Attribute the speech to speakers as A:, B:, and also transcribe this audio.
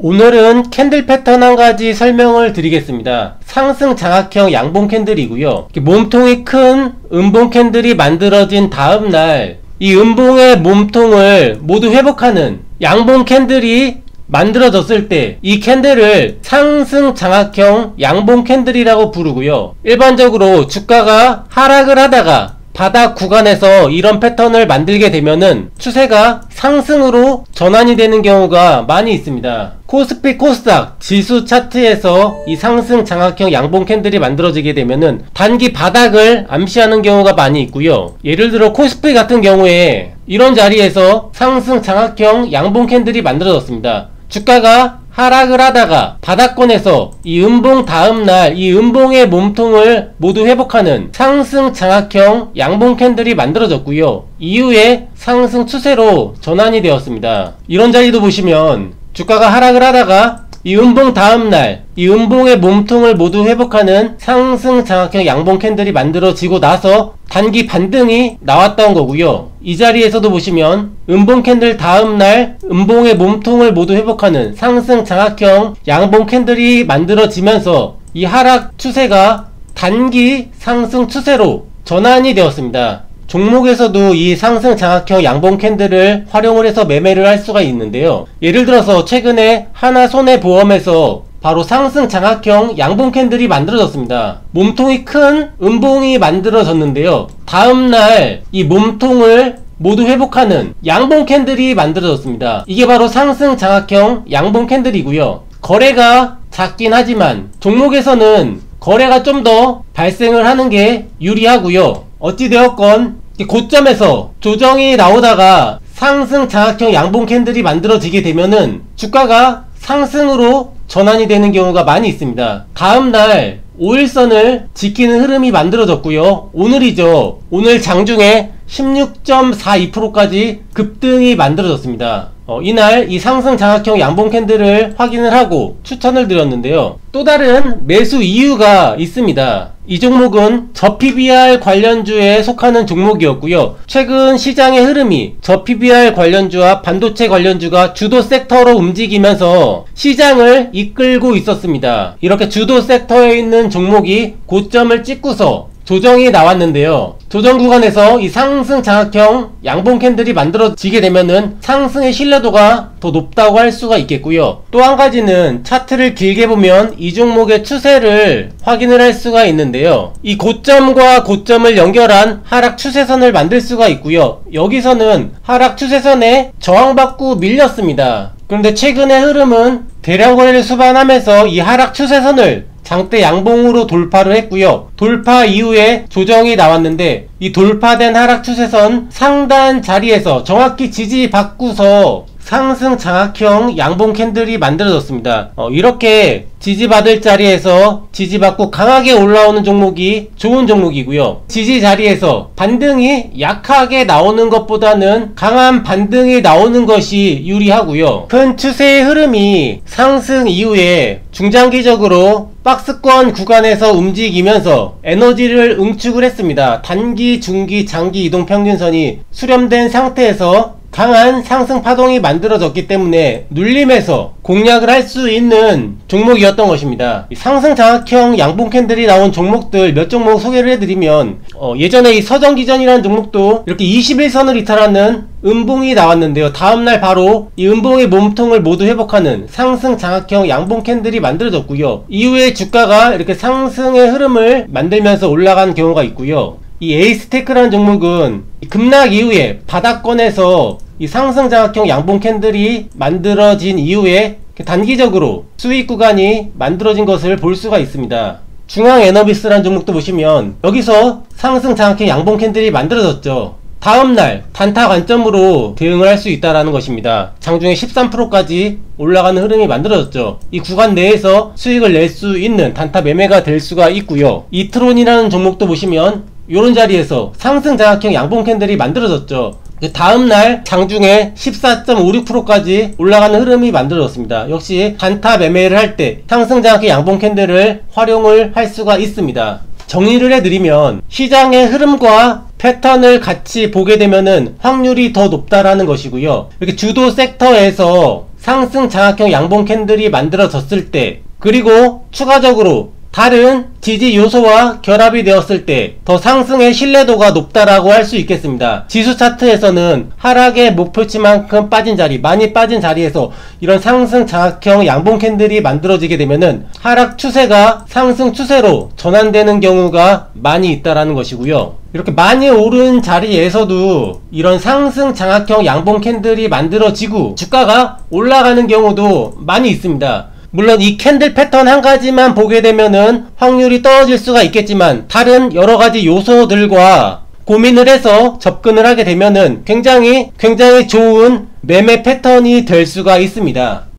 A: 오늘은 캔들 패턴 한 가지 설명을 드리겠습니다. 상승 장악형 양봉 캔들이고요. 몸통이 큰 음봉 캔들이 만들어진 다음날 이 음봉의 몸통을 모두 회복하는 양봉 캔들이 만들어졌을 때 이 캔들을 상승 장악형 양봉 캔들이라고 부르고요. 일반적으로 주가가 하락을 하다가 바닥 구간에서 이런 패턴을 만들게 되면은 추세가 상승으로 전환이 되는 경우가 많이 있습니다. 코스피 코스닥 지수 차트에서 이 상승 장악형 양봉 캔들이 만들어지게 되면은 단기 바닥을 암시하는 경우가 많이 있고요. 예를 들어 코스피 같은 경우에 이런 자리에서 상승 장악형 양봉 캔들이 만들어졌습니다. 주가가 하락을 하다가 바닥권에서 이 음봉 다음날 이 음봉의 몸통을 모두 회복하는 상승 장악형 양봉 캔들이 만들어졌고요. 이후에 상승 추세로 전환이 되었습니다. 이런 자리도 보시면 주가가 하락을 하다가 이 음봉 다음날 이 음봉의 몸통을 모두 회복하는 상승 장악형 양봉 캔들이 만들어지고 나서 단기 반등이 나왔던 거고요. 이 자리에서도 보시면 음봉 캔들 다음날 음봉의 몸통을 모두 회복하는 상승 장악형 양봉 캔들이 만들어지면서 이 하락 추세가 단기 상승 추세로 전환이 되었습니다. 종목에서도 이 상승 장악형 양봉 캔들을 활용을 해서 매매를 할 수가 있는데요. 예를 들어서 최근에 하나손해보험에서 바로 상승 장악형 양봉 캔들이 만들어졌습니다. 몸통이 큰 음봉이 만들어졌는데요. 다음날 이 몸통을 모두 회복하는 양봉 캔들이 만들어졌습니다. 이게 바로 상승 장악형 양봉 캔들이고요. 거래가 작긴 하지만 종목에서는 거래가 좀 더 발생을 하는 게 유리하고요. 어찌되었건 고점에서 조정이 나오다가 상승 장악형 양봉 캔들이 만들어지게 되면은 주가가 상승으로 전환이 되는 경우가 많이 있습니다. 다음날 5일선을 지키는 흐름이 만들어졌고요. 오늘이죠. 오늘 장중에 16.42%까지 급등이 만들어졌습니다. 이날 이 상승 장악형 양봉 캔들을 확인을 하고 추천을 드렸는데요. 또 다른 매수 이유가 있습니다. 이 종목은 저PBR 관련주에 속하는 종목이었고요. 최근 시장의 흐름이 저PBR 관련주와 반도체 관련주가 주도 섹터로 움직이면서 시장을 이끌고 있었습니다. 이렇게 주도 섹터에 있는 종목이 고점을 찍고서 조정이 나왔는데요. 조정 구간에서 이 상승 장악형 양봉 캔들이 만들어지게 되면은 상승의 신뢰도가 더 높다고 할 수가 있겠고요. 또 한 가지는 차트를 길게 보면 이 종목의 추세를 확인을 할 수가 있는데요. 이 고점과 고점을 연결한 하락 추세선을 만들 수가 있고요. 여기서는 하락 추세선에 저항받고 밀렸습니다. 그런데 최근의 흐름은 대량 거래를 수반하면서 이 하락 추세선을 장대 양봉으로 돌파를 했고요. 돌파 이후에 조정이 나왔는데 이 돌파된 하락 추세선 상단 자리에서 정확히 지지받고서 상승 장악형 양봉 캔들이 만들어졌습니다. 이렇게 지지받을 자리에서 지지받고 강하게 올라오는 종목이 좋은 종목이고요. 지지 자리에서 반등이 약하게 나오는 것보다는 강한 반등이 나오는 것이 유리하고요. 큰 추세의 흐름이 상승 이후에 중장기적으로 박스권 구간에서 움직이면서 에너지를 응축을 했습니다. 단기, 중기, 장기 이동 평균선이 수렴된 상태에서 강한 상승 파동이 만들어졌기 때문에 눌림에서 공략을 할 수 있는 종목이었던 것입니다. 상승 장악형 양봉 캔들이 나온 종목들 몇 종목 소개를 해드리면 예전에 이 서정기전이라는 종목도 이렇게 21선을 이탈하는 음봉이 나왔는데요. 다음날 바로 이 음봉의 몸통을 모두 회복하는 상승 장악형 양봉 캔들이 만들어졌고요. 이후에 주가가 이렇게 상승의 흐름을 만들면서 올라간 경우가 있고요. 이 에이스테크라는 종목은 급락 이후에 바닥권에서 이 상승 장악형 양봉 캔들이 만들어진 이후에 단기적으로 수익 구간이 만들어진 것을 볼 수가 있습니다. 중앙에너비스라는 종목도 보시면 여기서 상승 장악형 양봉 캔들이 만들어졌죠. 다음날 단타 관점으로 대응을 할 수 있다는 것입니다. 장중에 13%까지 올라가는 흐름이 만들어졌죠. 이 구간 내에서 수익을 낼 수 있는 단타 매매가 될 수가 있고요. 이트론이라는 종목도 보시면 이런 자리에서 상승 장악형 양봉 캔들이 만들어졌죠. 다음날 장중에 14.56%까지 올라가는 흐름이 만들어졌습니다. 역시 단타 매매를 할 때 상승 장악형 양봉 캔들을 활용을 할 수가 있습니다. 정리를 해드리면 시장의 흐름과 패턴을 같이 보게 되면은 확률이 더 높다라는 것이고요. 이렇게 주도 섹터에서 상승 장악형 양봉 캔들이 만들어졌을 때, 그리고 추가적으로 다른 지지 요소와 결합이 되었을 때 더 상승의 신뢰도가 높다라고 할 수 있겠습니다. 지수 차트에서는 하락의 목표치만큼 빠진 자리, 많이 빠진 자리에서 이런 상승 장악형 양봉 캔들이 만들어지게 되면은 하락 추세가 상승 추세로 전환되는 경우가 많이 있다라는 것이고요. 이렇게 많이 오른 자리에서도 이런 상승 장악형 양봉 캔들이 만들어지고 주가가 올라가는 경우도 많이 있습니다. 물론 이 캔들 패턴 한 가지만 보게 되면은 확률이 떨어질 수가 있겠지만 다른 여러가지 요소들과 고민을 해서 접근을 하게 되면은 굉장히 좋은 매매 패턴이 될 수가 있습니다.